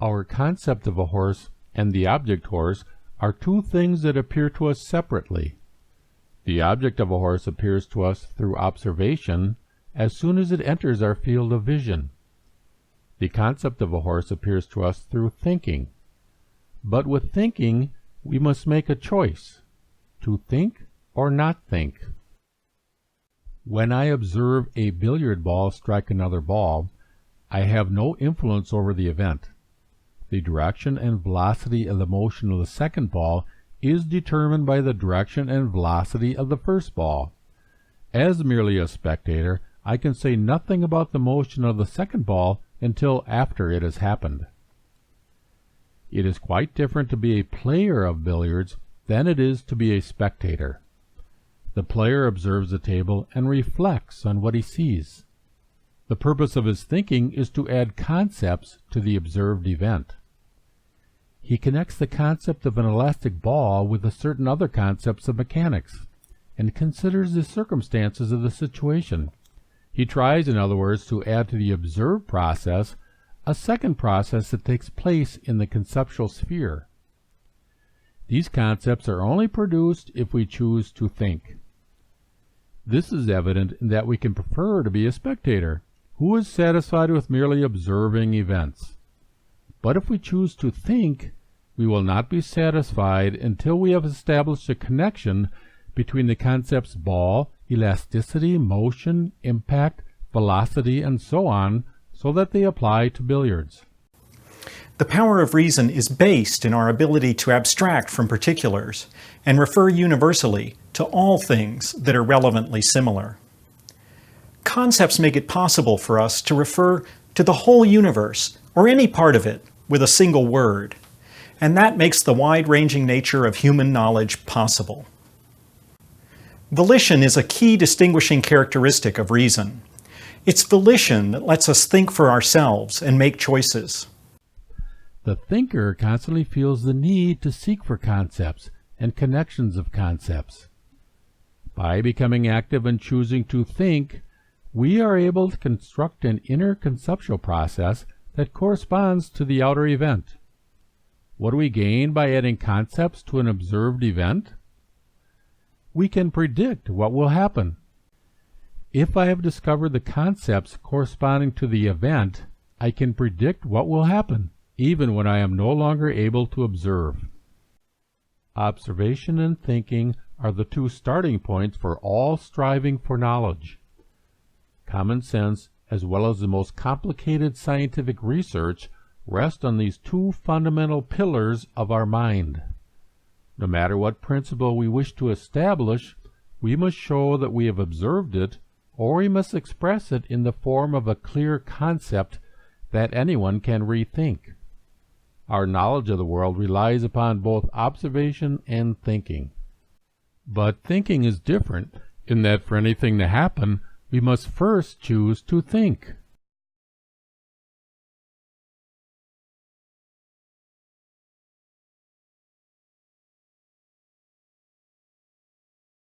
Our concept of a horse and the object horse are two things that appear to us separately. The object of a horse appears to us through observation as soon as it enters our field of vision. The concept of a horse appears to us through thinking. But with thinking, we must make a choice, to think or not think. When I observe a billiard ball strike another ball, I have no influence over the event. The direction and velocity of the motion of the second ball is determined by the direction and velocity of the first ball. As merely a spectator, I can say nothing about the motion of the second ball until after it has happened. It is quite different to be a player of billiards than it is to be a spectator. The player observes the table and reflects on what he sees. The purpose of his thinking is to add concepts to the observed event. He connects the concept of an elastic ball with certain other concepts of mechanics, and considers the circumstances of the situation. He tries, in other words, to add to the observed process a second process that takes place in the conceptual sphere. These concepts are only produced if we choose to think. This is evident in that we can prefer to be a spectator, who is satisfied with merely observing events. But if we choose to think, we will not be satisfied until we have established a connection between the concepts ball, elasticity, motion, impact, velocity, and so on, so that they apply to billiards. The power of reason is based in our ability to abstract from particulars and refer universally to all things that are relevantly similar. Concepts make it possible for us to refer to the whole universe or any part of it with a single word, and that makes the wide-ranging nature of human knowledge possible. Volition is a key distinguishing characteristic of reason. It's volition that lets us think for ourselves and make choices. The thinker constantly feels the need to seek for concepts and connections of concepts. By becoming active and choosing to think, we are able to construct an inner conceptual process that corresponds to the outer event. What do we gain by adding concepts to an observed event? We can predict what will happen. If I have discovered the concepts corresponding to the event, I can predict what will happen, even when I am no longer able to observe. Observation and thinking are the two starting points for all striving for knowledge. Common sense, as well as the most complicated scientific research, rest on these two fundamental pillars of our mind. No matter what principle we wish to establish, we must show that we have observed it, or we must express it in the form of a clear concept that anyone can rethink. Our knowledge of the world relies upon both observation and thinking. But thinking is different in that for anything to happen, we must first choose to think.